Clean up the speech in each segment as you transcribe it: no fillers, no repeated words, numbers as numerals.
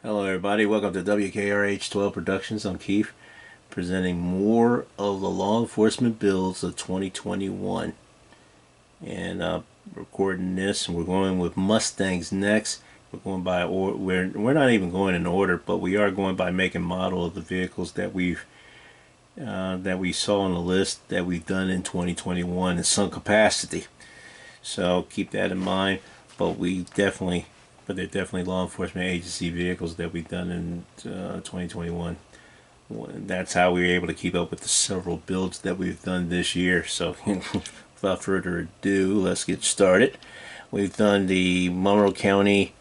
Hello everybody, welcome to W.K.R.H 12 Productions. I'm Keith, presenting more of the law enforcement builds of 2021. And recording this, and we're going with Mustangs next. We're going by order. We're not even going in order, but we are going by make and model of the vehicles that we saw on the list that we've done in 2021 in some capacity. So keep that in mind. But they're definitely law enforcement agency vehicles that we've done in 2021. That's how we were able to keep up with the several builds that we've done this year. So without further ado, let's get started. We've done the Monroe County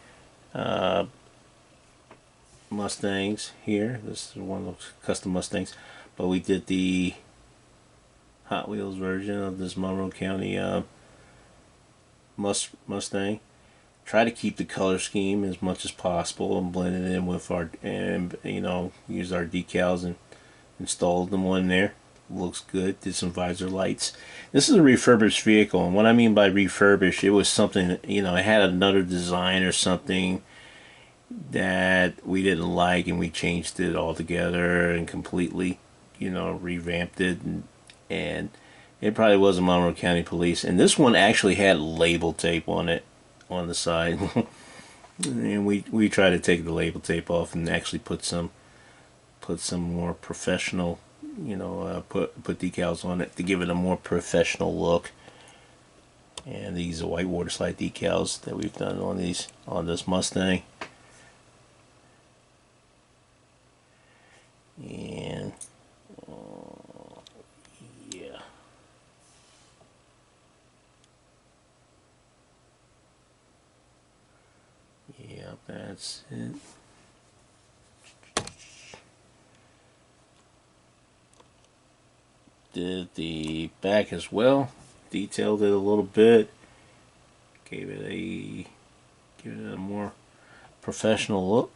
Mustangs here. This is one of those custom Mustangs. But we did the Hot Wheels version of this Monroe County Mustang. Try to keep the color scheme as much as possible and blend it in with our, and use our decals and installed them on there. Looks good. Did some visor lights. This is a refurbished vehicle, and what I mean by refurbished, it was something, it had another design or something that we didn't like, and we changed it altogether and completely, revamped it, and it probably was a Monroe County Police. And this one actually had label tape on it on the side. And we try to take the label tape off and actually put some more professional, put decals on it to give it a more professional look. And these are white water slide decals that we've done on this Mustang. And yeah. Yep, that's it. Did the back as well. Detailed it a little bit. Gave it a more professional look.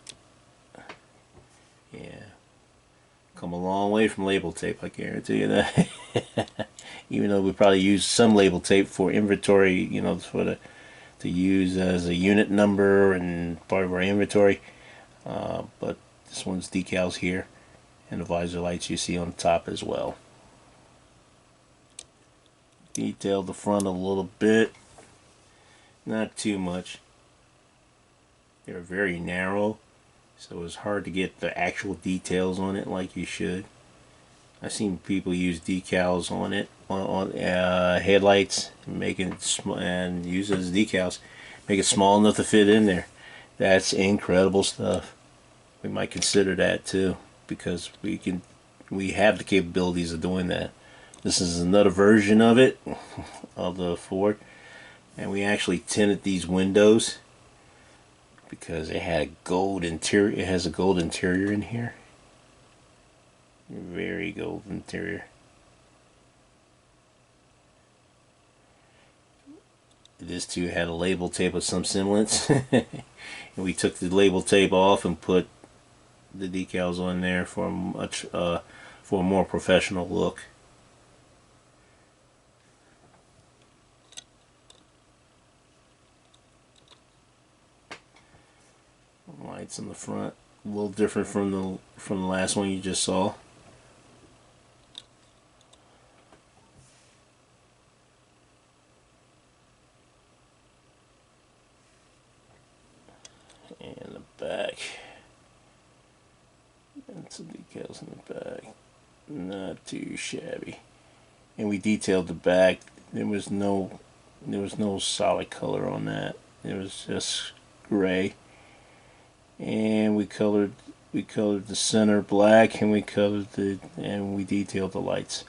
Yeah. Come a long way from label tape, I guarantee you that. Even though we probably used some label tape for inventory, to use as a unit number and part of our inventory, but this one's decals here, and the visor lights you see on the top as well. Detailed the front a little bit, not too much. They're very narrow, so it's hard to get the actual details on it like you should. I've seen people use decals on it, on headlights, and use it as decals, make it small enough to fit in there. That's incredible stuff. We might consider that too, because we have the capabilities of doing that. This is another version of it, of the Ford, and we actually tinted these windows because it had a gold interior. It has a gold interior in here. Very gold interior. This too had a label tape of some semblance. And we took the label tape off and put the decals on there for a more professional look. Lights in the front, a little different from the last one you just saw. And the back, and some decals in the back, not too shabby. And we detailed the back. There was no solid color on that. It was just gray. And we colored the center black, and we detailed the lights.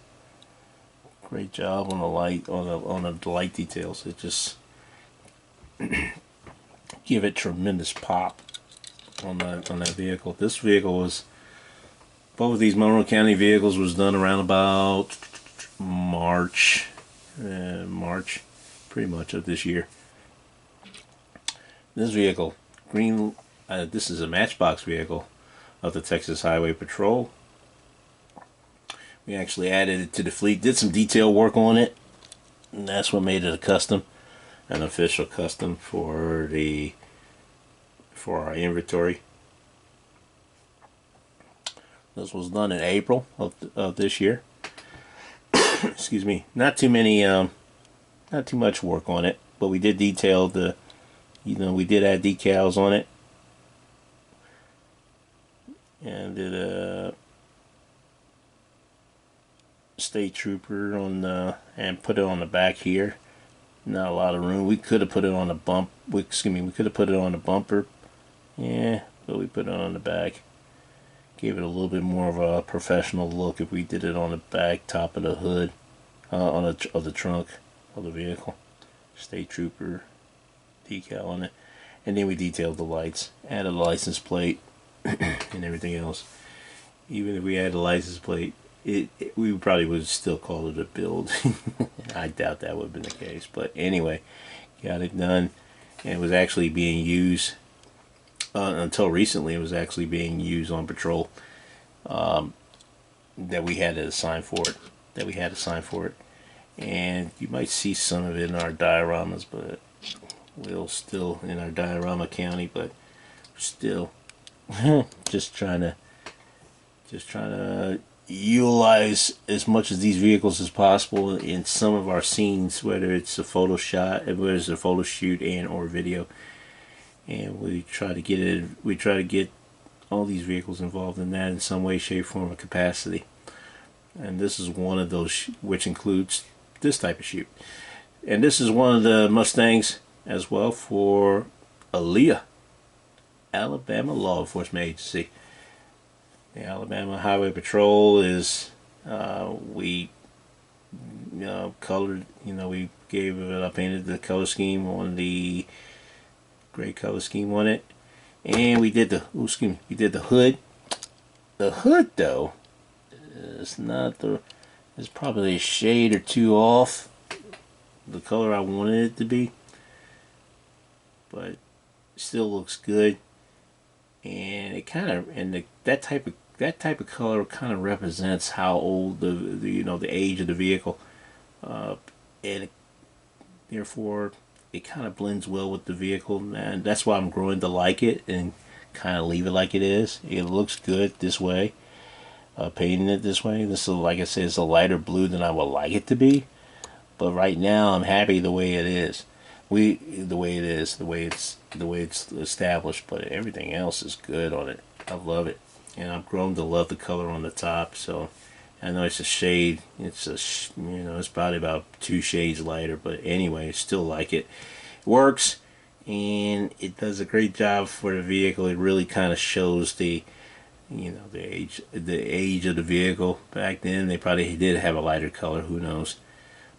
Great job on the light, on the light details. It just give it tremendous pop on that vehicle. This vehicle was, both of these Monroe County vehicles was done around about March, pretty much of this year. This vehicle, green. This is a matchbox vehicle of the Texas Highway Patrol. We actually added it to the fleet, did some detail work on it, and that's what made it a custom, an official custom for our inventory. This was done in April of this year. Excuse me. Not too many, not too much work on it, but we did detail the, we did add decals on it, and did a state trooper on the, and put it on the back here. Not a lot of room. We could have put it on the bump. We could have put it on the bumper. Yeah, but we put it on the back. Gave it a little bit more of a professional look if we did it on the back top of the hood, of the trunk of the vehicle. State trooper decal on it, and then we detailed the lights, added a license plate, and everything else. Even if we had a license plate, we probably would still call it a build. I doubt that would have been the case, but anyway, got it done, and it was actually being used. Until recently, it was actually being used on patrol. That we had to sign for it. And you might see some of it in our dioramas, but we'll still in our diorama county, but still just trying to utilize as much of these vehicles as possible in some of our scenes, whether it's a photo shot, whether it's a photo shoot and or video. And we try to get all these vehicles involved in that in some way, shape, form, or capacity. And this is one of those, which includes this type of shoot. And this is one of the Mustangs as well for ALEA, Alabama Law Enforcement Agency. The Alabama Highway Patrol is, we colored, we gave it, I painted the color scheme on the gray color scheme on it, and we did the hood. The hood though is not it's probably a shade or two off the color I wanted it to be, but still looks good. And it kind of, and that type of color kind of represents how old the age of the vehicle, and therefore it kind of blends well with the vehicle, and that's why I'm growing to like it and kind of leave it like it is. It looks good this way, painting it this way. This is, like I said, it's a lighter blue than I would like it to be, but right now I'm happy the way it is. The way it's established, but everything else is good on it. I love it, and I've grown to love the color on the top. So I know it's a shade. It's probably about 2 shades lighter, but anyway, I still like it. It works, and it does a great job for the vehicle. It really kind of shows the age of the vehicle. Back then, they probably did have a lighter color. Who knows?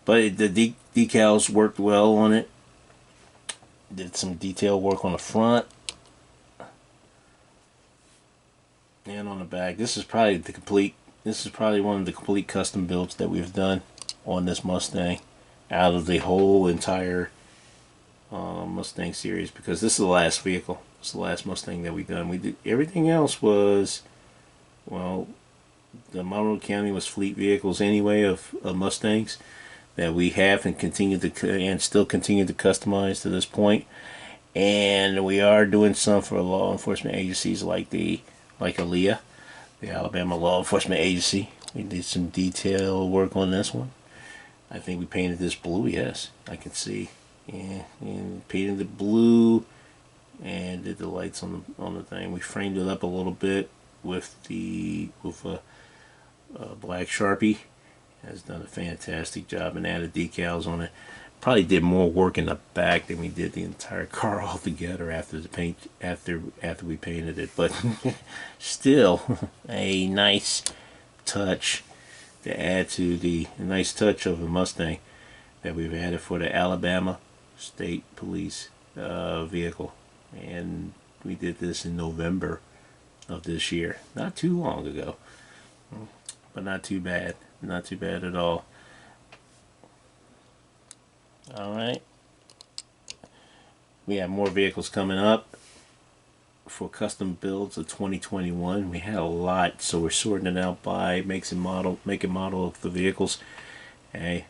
But the decals worked well on it. Did some detail work on the front and on the back. This is probably one of the complete custom builds that we've done on this Mustang out of the whole entire Mustang series, because this is the last vehicle. This is the last Mustang that we've done. We did everything else was, well, the Monroe County was fleet vehicles anyway of Mustangs that we have and still continue to customize to this point. And we are doing some for law enforcement agencies like ALEA, the Alabama Law Enforcement Agency. We did some detail work on this one. I think we painted this blue. Yes, I can see. Yeah, and painted the blue and did the lights on the thing. We framed it up a little bit with a black Sharpie. Has done a fantastic job and added decals on it. Probably did more work in the back than we did the entire car altogether after we painted it, but still a nice touch to add to the nice touch of a Mustang that we've added for the Alabama State Police vehicle. And we did this in November of this year, not too long ago, but not too bad. Not too bad at all. Alright. We have more vehicles coming up for custom builds of 2021. We had a lot, so we're sorting it out by make and model of the vehicles. Okay.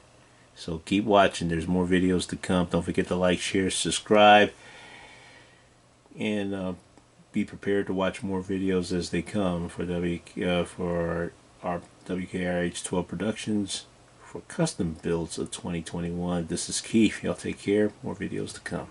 So keep watching. There's more videos to come. Don't forget to like, share, subscribe, and be prepared to watch more videos as they come for for our W.K.R.H 12 Productions for custom builds of 2021. This is Keith. Y'all take care. More videos to come.